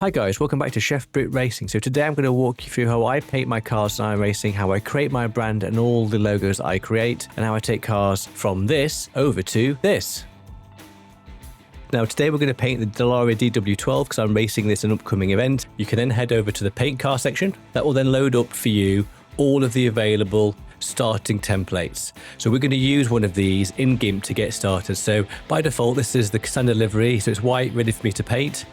Hi guys, welcome back to Chef Brit Racing. So today I'm going to walk you through how I paint my cars in iRacing, how I create my brand and all the logos I create, and how I take cars from this over to this. Now today we're going to paint the Dallara DW12 because I'm racing this in an upcoming event. You can then head over to the paint car section. That will then load up for you all of the available starting templates. So we're going to use one of these in GIMP to get started. So by default, this is the standard livery, so it's white, ready for me to paint.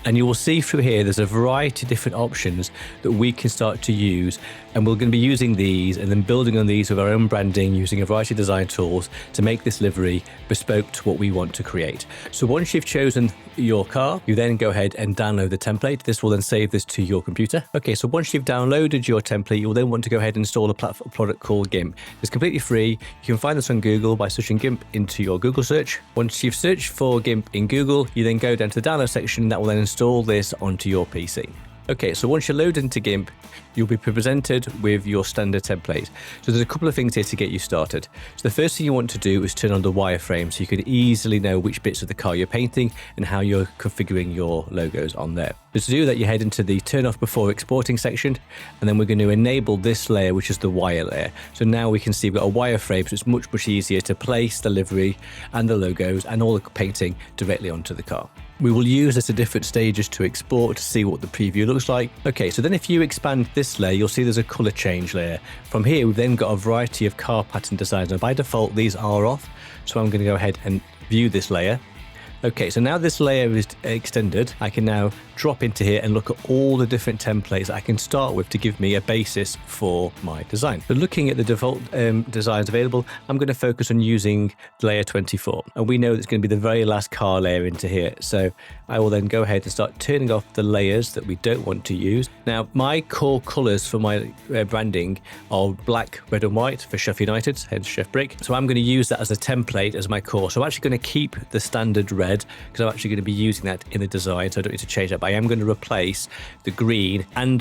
And you will see through here, there's a variety of different options that we can start to use. And we're going to be using these and then building on these with our own branding using a variety of design tools to make this livery bespoke to what we want to create. So once you've chosen your car, you then go ahead and download the template. This will then save this to your computer. Okay, so once you've downloaded your template, you'll then want to go ahead and install a platform product called GIMP. It's completely free. You can find this on Google by searching GIMP into your Google search. Once you've searched for GIMP in Google, you then go down to the download section. That will then install this onto your PC. Okay, so once you're loaded into GIMP, you'll be presented with your standard template. So there's a couple of things here to get you started. So the first thing you want to do is turn on the wireframe so you can easily know which bits of the car you're painting and how you're configuring your logos on there. So to do that, you head into the turn off before exporting section, and then we're going to enable this layer, which is the wire layer. So now we can see we've got a wireframe, so it's much easier to place the livery and the logos and all the painting directly onto the car. We will use this at different stages to export to see what the preview looks like. Okay, so then if you expand this layer, you'll see there's a color change layer. From here, we've then got a variety of car pattern designs. And by default, these are off. So I'm going to go ahead and view this layer. Okay, so now this layer is extended, I can now drop into here and look at all the different templates I can start with to give me a basis for my design. So looking at the default designs available, I'm going to focus on using layer 24. And we know it's going to be the very last car layer into here. So I will then go ahead and start turning off the layers that we don't want to use. Now, my core colors for my branding are black, red and white for Chef United, hence Chef Brick. So I'm going to use that as a template as my core. So I'm actually going to keep the standard red because I'm actually going to be using that in the design, so I don't need to change that. But I am going to replace the green and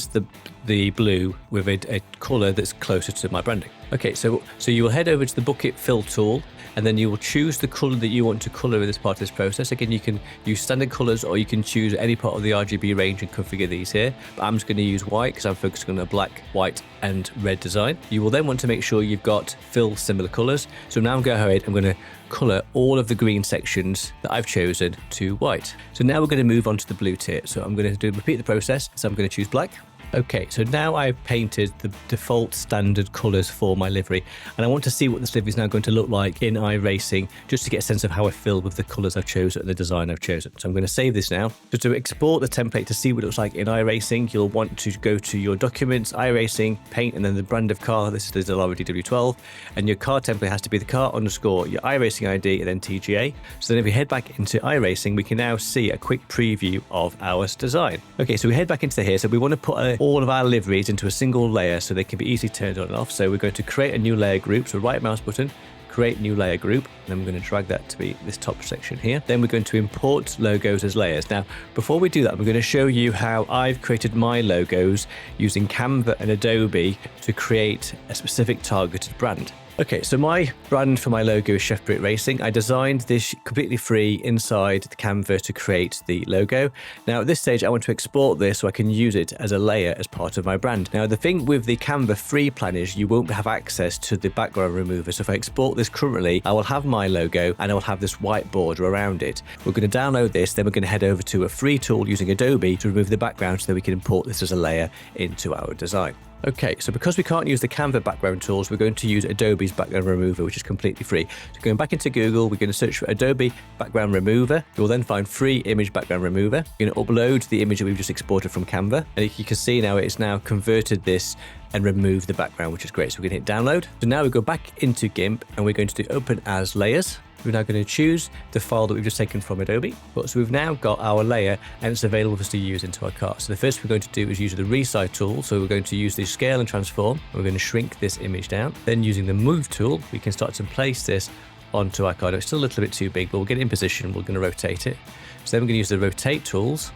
the blue with a color that's closer to my branding. Okay, so you will head over to the bucket fill tool, and then you will choose the color that you want to color in this part of this process. Again, you can use standard colors or you can choose any part of the RGB range and configure these here. But I'm just going to use white because I'm focusing on a black, white and red design. You will then want to make sure you've got fill similar colors. So now I'm going to go ahead, I'm going to color all of the green sections that I've chosen to white. So now we're going to move on to the blue tier. So I'm going to repeat the process. So I'm going to choose black. Okay, so now I've painted the default standard colors for my livery, and I want to see what this livery is now going to look like in iRacing, just to get a sense of how I feel with the colors I've chosen and the design I've chosen. So I'm going to save this now. So to export the template to see what it looks like in iRacing, you'll want to go to your documents, iRacing, paint, and then the brand of car. This is the Dallara DW12, and your car template has to be the car _ your iRacing ID and then TGA. So then if we head back into iRacing, we can now see a quick preview of our design. Okay, so we head back into here. So we want to put all of our liveries into a single layer so they can be easily turned on and off. So we're going to create a new layer group. So right mouse button, create new layer group, and then we're going to drag that to be this top section here. Then we're going to import logos as layers. Now, before we do that, we're going to show you how I've created my logos using Canva and Adobe to create a specific targeted brand. Okay, so my brand for my logo is Chef Brit Racing. I designed this completely free inside the Canva to create the logo. Now at this stage, I want to export this so I can use it as a layer as part of my brand. Now the thing with the Canva free plan is you won't have access to the background remover. So if I export this currently, I will have my logo and I will have this white border around it. We're going to download this, then we're going to head over to a free tool using Adobe to remove the background so that we can import this as a layer into our design. Okay, so because we can't use the Canva background tools, we're going to use Adobe's background remover, which is completely free. So going back into Google, we're going to search for Adobe background remover. You'll then find free image background remover. You're going to upload the image that we've just exported from Canva. And you can see now it's now converted this and removed the background, which is great. So we're going to hit download. So now we go back into GIMP and we're going to do open as layers. We're now going to choose the file that we've just taken from Adobe. So we've now got our layer and it's available for us to use into our car. So the first thing we're going to do is use the resize tool. So we're going to use the scale and transform. We're going to shrink this image down. Then using the move tool, we can start to place this onto our car. Now, it's still a little bit too big, but we'll get it in position. We're going to rotate it. So then we're going to use the rotate tools.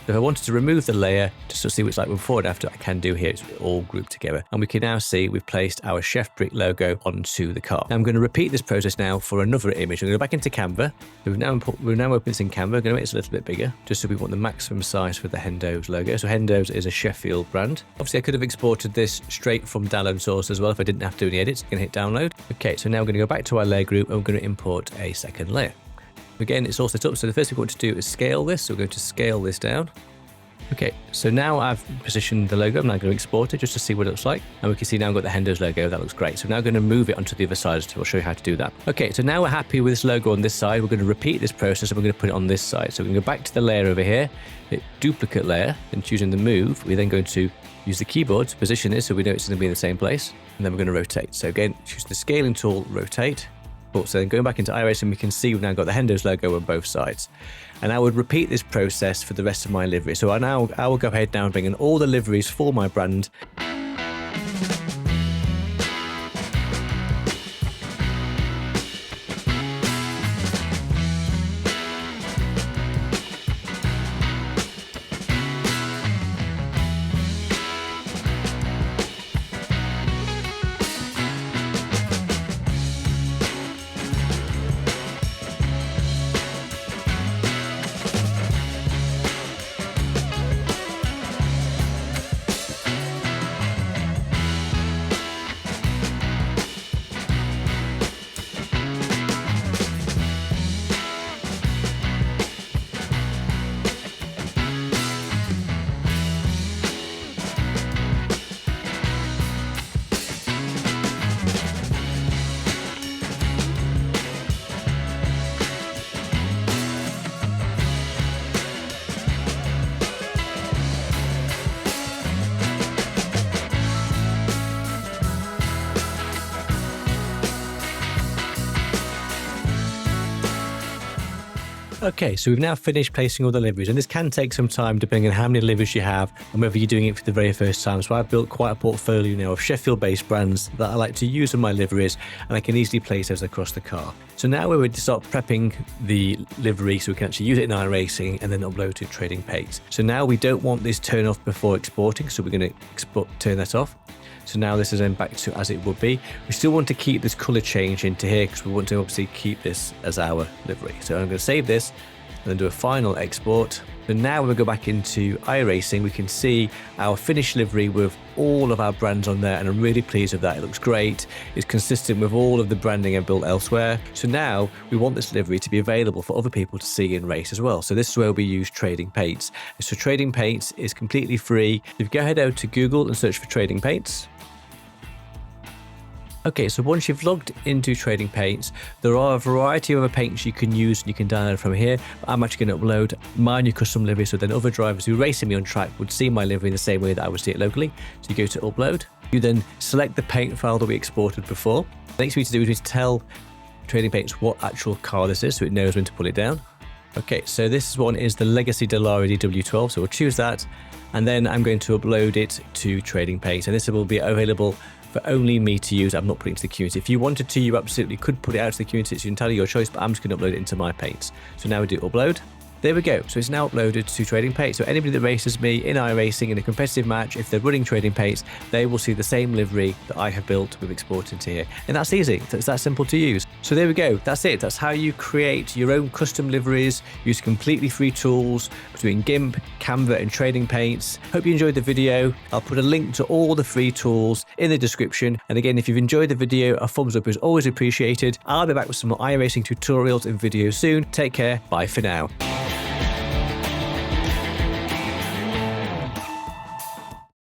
If I wanted to remove the layer just to see what it's like before and after, I can do here. It's all grouped together. And we can now see we've placed our Chef Brick logo onto the car. Now I'm going to repeat this process now for another image. I'm going to go back into Canva. We've now opened this in Canva. We're going to make this a little bit bigger, just so we want the maximum size for the Hendo's logo. So Hendo's is a Sheffield brand. Obviously, I could have exported this straight from download source as well if I didn't have to do any edits. I'm going to hit download. Okay, so now we're going to go back to our layer group and we're going to import a second layer. Again, it's all set up. So the first thing we want to do is scale this. So we're going to scale this down. Okay, so now I've positioned the logo. I'm now going to export it just to see what it looks like. And we can see now I've got the Hendo's logo. That looks great. So I'm now going to move it onto the other side. So I'll show you how to do that. Okay, so now we're happy with this logo on this side. We're going to repeat this process and we're going to put it on this side. So we're going to go back to the layer over here, hit duplicate layer, and choosing the move, we're then going to use the keyboard to position this so we know it's going to be in the same place. And then we're going to rotate. So again, choose the scaling tool, rotate. So then going back into iRacing, we can see we've now got the Hendo's logo on both sides. And I would repeat this process for the rest of my livery. So I will go ahead now and bring in all the liveries for my brand. Okay, so we've now finished placing all the liveries, and this can take some time depending on how many liveries you have and whether you're doing it for the very first time. So I've built quite a portfolio now of Sheffield-based brands that I like to use in my liveries, and I can easily place those across the car. So now we're going to start prepping the livery so we can actually use it in iRacing and then upload to Trading Paints. So now we don't want this turn off before exporting, so we're going to turn that off. So now this is then back to as it would be. We still want to keep this color change into here because we want to obviously keep this as our livery. So I'm going to save this and then do a final export. So now when we go back into iRacing, we can see our finished livery with all of our brands on there, and I'm really pleased with that. It looks great. It's consistent with all of the branding I've built elsewhere. So now we want this livery to be available for other people to see and race as well. So this is where we use Trading Paints. So Trading Paints is completely free. If you go ahead out to Google and search for Trading Paints. Okay, so once you've logged into Trading Paints, there are a variety of other paints you can use and you can download from here. I'm actually going to upload my new custom livery, so then other drivers who race me on track would see my livery in the same way that I would see it locally. So you go to upload, you then select the paint file that we exported before. The next thing to do is to tell Trading Paints what actual car this is so it knows when to pull it down. Okay, so this one is the Legacy Dallara DW12, so we'll choose that, and then I'm going to upload it to Trading Paints, and this will be available for only me to use. I'm not putting it to the community. If you wanted to, you absolutely could put it out to the community. It's entirely your choice, but I'm just going to upload it into my paints. So now we do upload. There we go. So it's now uploaded to Trading Paints. So anybody that races me in iRacing in a competitive match, if they're running Trading Paints, they will see the same livery that I have built with exporting to here. And that's easy. It's that simple to use. So there we go. That's it. That's how you create your own custom liveries, use completely free tools between GIMP, Canva and Trading Paints. Hope you enjoyed the video. I'll put a link to all the free tools in the description. And again, if you've enjoyed the video, a thumbs up is always appreciated. I'll be back with some more iRacing tutorials and videos soon. Take care. Bye for now.